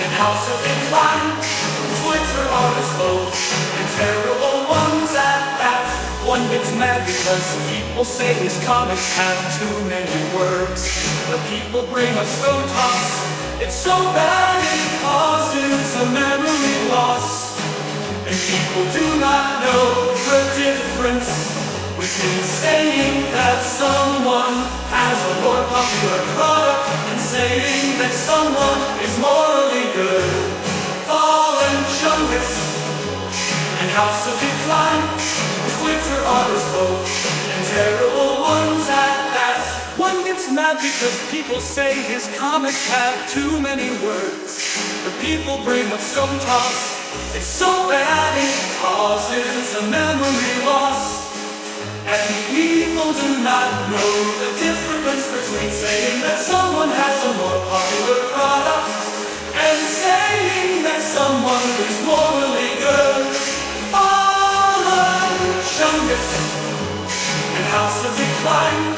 and hausofdecline. Twitter artists both, and terrible ones at that. One gets mad because people say his comics have too many words. The people bring us Stonetoss. It's so bad it causes a memory loss. And people do not know the difference between saying that someone has a more popular product and saying that someone is morally good. Fallenchungus and hausofdecline, Twitter artists both, and terrible ones at that. One gets mad because people say his comics have too many words. The people bring up Stonetoss. It's so bad it causes a memory loss. And people do not know the difference between saying that someone has a more popular product and saying that someone is morally good. Fallenchungus and hausofdecline,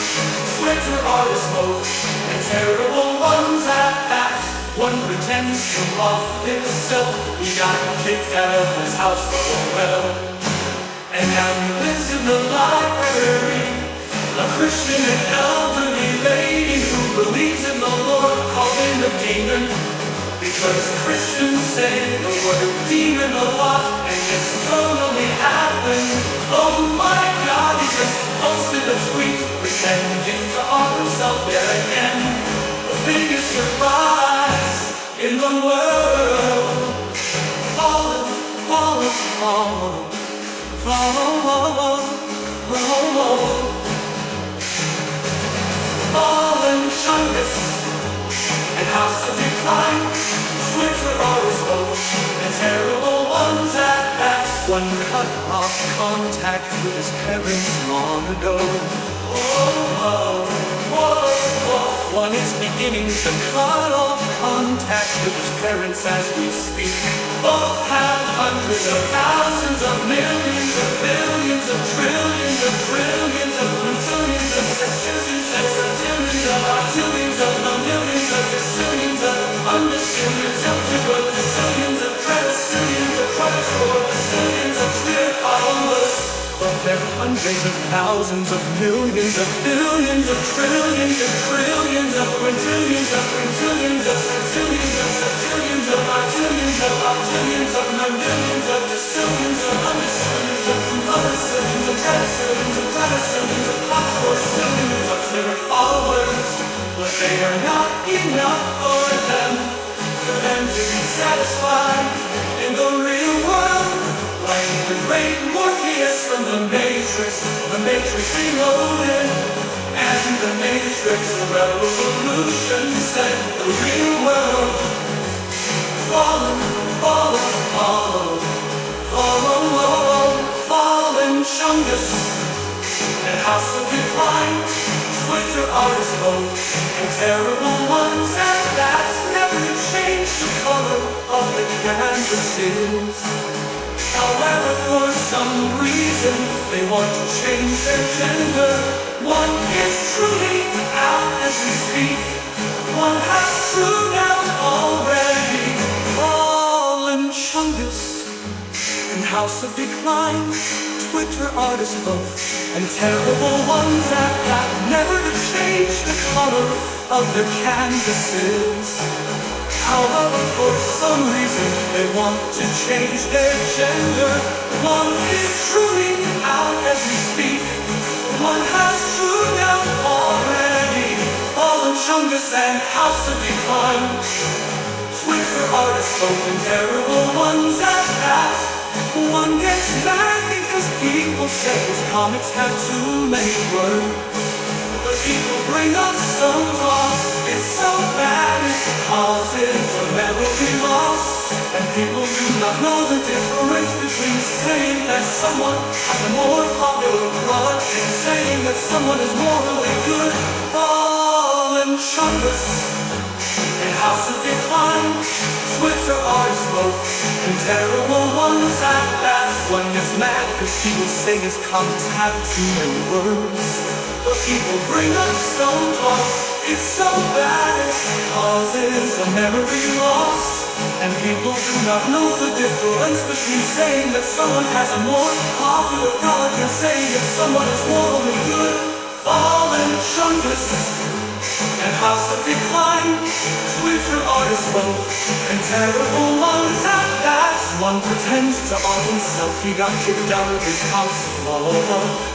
Twitter artists both, and terrible ones at that. One pretends to love himself. He got kicked out of his house for a well, and now he lives in the library. A Christian and elderly lady who believes in the Lord called in a demon, because Christians say the word demon a lot, and it's totally happened. Oh my God, he just posted a tweet pretending to off himself yet again. The biggest surprise in the world. Fallenchungus and hausofdecline, Twitter artists both, and terrible ones at that. One cut off contact with his parents long ago. One is beginning to cut off contact with his parents as we speak. Both have hundreds of thousands of millions of billions of trillions of trillions of quintillions of sextillions of septillions of octillions of millions of decillions of undecillions of quadrillions of trillions of quadrillions of clear followers. But there are hundreds of thousands of millions of billions of trillions of trillions of quintillions of quintillions of septillions of septillions of octillions of octillions of millions of decillions of undecillions of quadrillions of trillions of quadrillions of quadrillions of clear followers. But they are not enough for them to be satisfied in the real world. Like the great Morpheus from the Matrix Reloaded, and the Matrix Revolution set the real world. Fallenchungus and hausofdecline, Twitter artists both, and terrible ones at that. Never change the color of the canvases. However, for some reason, they want to change their gender. One is truly out as we speak. One has proved out already. Fallenchungus and hausofdecline, Twitter artists both, and terrible ones at that. Never to change the color of their canvases. However, for some reason, they want to change their gender. One is truly out as we speak. One has truly out already. Fallenchungus and hausofdecline, Twitter artists both, and terrible ones at that. One gets mad because people say his comics have too many words. But people bring up Stonetoss. It's so bad it causes a memory loss. And people do not know the difference between saying that someone has a more popular product and saying that someone is morally good. Fallenchungus and hausofdecline, Twitter artists both, and terrible ones at that. One gets mad because people say his comics have too many words. But people bring up Stonetoss. It's so bad it causes a memory loss. And people do not know the difference between saying that someone has a more popular product and saying that someone is morally good. Fallenchungus and hausofdecline, Twitter artists both, and terrible ones at that. One pretends to own himself, he got kicked out of his house,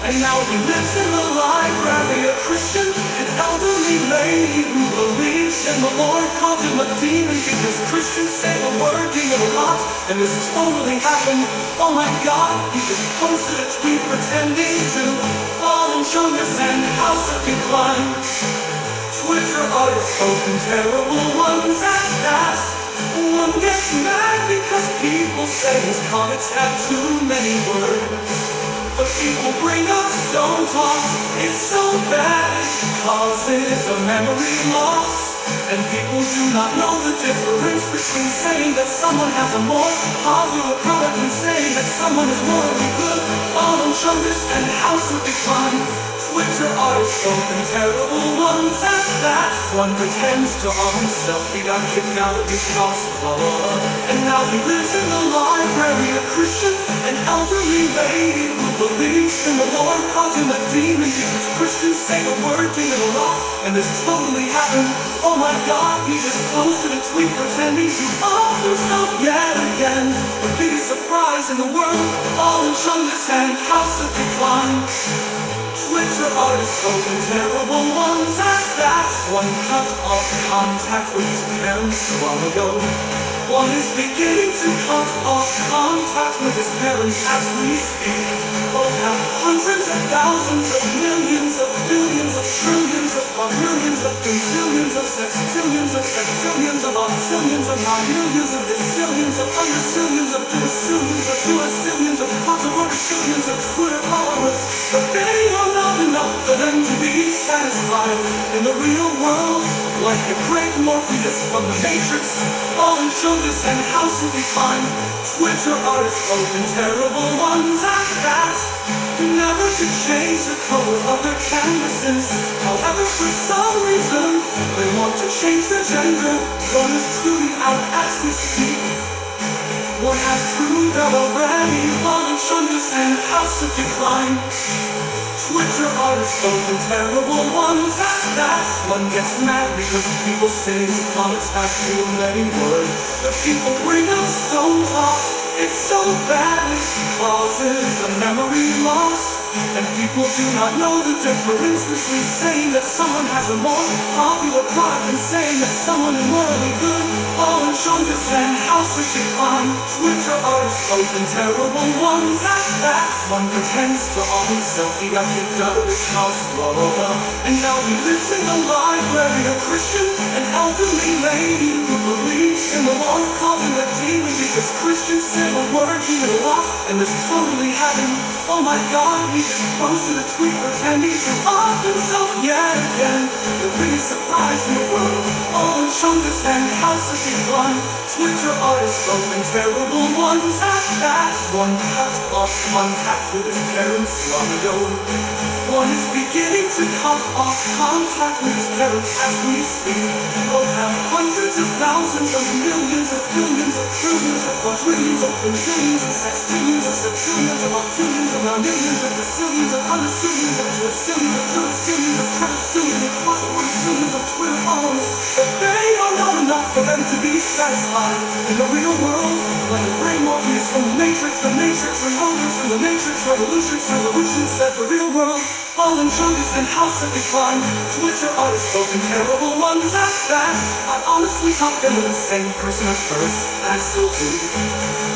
and now he lives in the library. A Christian, an elderly lady who believes in the Lord, called him a demon because Christians say the word demon a lot, and this totally happened. Oh my God, he just posted a tweet pretending to fallenchungus and hausofdecline. Twitter artists open terrible ones at that. One gets mad because people say his comments have too many words. But people bring up Stonetoss, it's so bad it causes a memory loss. And people do not know the difference between saying that someone has a more popular product and saying that someone is morally good. Fallenchungus and hausofdecline, Twitter artists open terrible ones at that. One pretends to own himself, he got kicked out of his house, and now he lives in the library. A Christian, an elderly lady who believes in the Lord, called him a demon because Christians say the word demon a lot, and this totally happened. Oh my God, he just posted a tweet pretending to own himself yet again. The biggest surprise in the world, fallenchungus and hausofdecline. Twitter artists open terrible ones at that. One cut off contact with his parents a while ago. One is beginning to cut off contact with his parents as we speak. Both have hundreds of thousands of millions of billions of trillions of quadrillions of gazillions of sextillions of septillions of octillions of nonillions of decillions of undersillions of decillions of duocillions of quadrillions of Twitter followers. But they are not enough for them to be satisfied in the real world. Like a great Morpheus from the Matrix, fallenchungus and hausofdecline. Twitter artists open terrible ones at that. Never to change the color of their canvases. However, for some reason, they want to change their gender. One is tweeting out as we speak. One has proved out already, fallenchungus and hausofdecline. Twitter artists open terrible ones at that. One gets mad because people say his comments have too many words. The people bring up Stonetoss, it's so bad it causes a memory loss. And people do not know the difference between saying that someone has a more popular product and saying that someone is morally good. Fallenchungus and hausofdecline. Twitter artists open terrible ones at that. One pretends to own himself, he got kicked out of his house, and now he lives in the library. A Christian, an elderly lady who believes in the Lord, called him a demon because Christians say the word demon a lot, and this totally happened. Oh my God, he just posted a tweet pretending to off himself yet again. The biggest surprise in the world, fallenchungus and hausofdecline. Twitter artists open terrible ones at that. One cut off contact with his parents long ago. One is beginning to cut off contact with his parents as we speak. Both have hundreds of thousands of millions of billions of trillions of quadrillions of quintillions of sextillions of septillions of octillions of nonillions of decillions of undersillions of duocillions of duocillions of trillions of quadrillions of Twitter followers. But they are not enough for them to be satisfied in the real world. Like a brain Morpheus from the Matrix Revolvers from the Matrix Revolution said the real world. Fallenchungus and hausofdecline. Twitter artists open terrible ones at that. I honestly thought they were the same person at first, and I still do.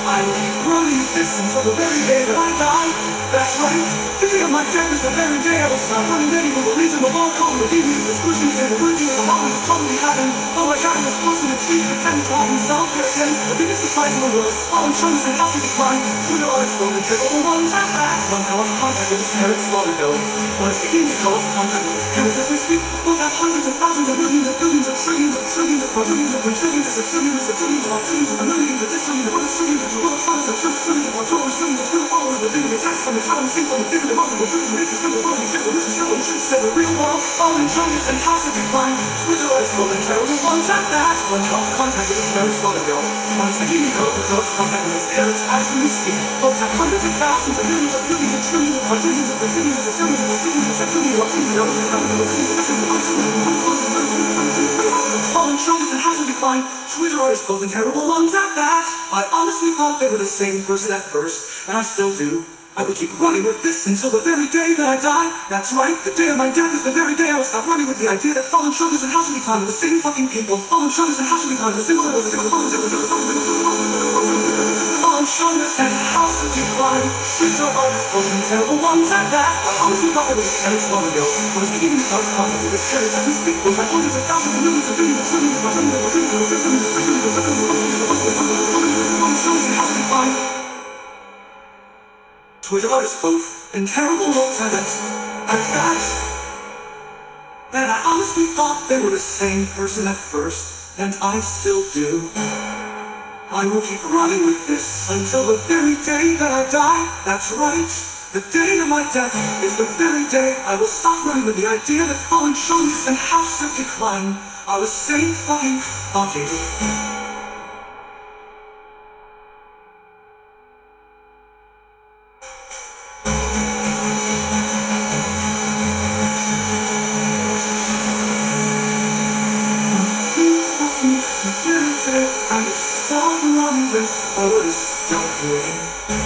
I will keep running this until the very day that I die. That's right, the day of my death is the very day I will stop running. Many who believes in the Lord call him a demon because Christians say the word demon of the is totally happened. Oh my God, he was posting a tweet pretending to own himself yet again. The biggest surprise in the world, fallenchungus and hausofdecline. Twitter artists open terrible ones at that. One cut off contact with his parents long ago. One is beginning to cut off contact with his parents as we speak. Both have hundreds of thousands of millions of billions of trillions of trillions of quadrillions of quintillions of septillions of septillions of octillions of millions of decillions of undersillions of trillions of trillions of quadrillions of Twitter followers. the thing, the text, from the time, sing from the thing, the moment, the thing, the make you feel the world, you feel the listen, show, the truth, set the real world, fallenchungus and hausofdecline, Scariest, golden terrible ones at that, one off contact with the very spot of your once the healing hope is off contact with its parents as we speak, both have hundreds of thousands of millions of billions of trillions of quadrillions of bazillions of zillions of billions of septillions of billions of fallenchungus and hausofdecline, Scariest, golden terrible ones at that. I honestly thought they were the same person at first, and I still do. I would keep running with this until the very day that I die. That's right, the day of my death is the very day I will stop running with the idea that fallenchungus and hausofdecline are the same fucking people. Fallenchungus and hausofdecline are the same fallenchungus and hausofdecline. Scariest, golden terrible ones at that. I honestly thought they were the same long ago. I was beginning to start contact with this carriage as we speak. Those are hundreds of thousands of millions of billions of trillions of quadrillions of trillions of billions of billions of fallenchungus and hausofdecline. Scariest, both in terrible roles at that. And I honestly thought they were the same person at first, and I still do. I will keep running with this until the very day that I die. That's right, the day of my death is the very day I will stop running with the idea that fallenchungus and hausofdecline are the same fucking. And it's all wrong with all this, don't worry.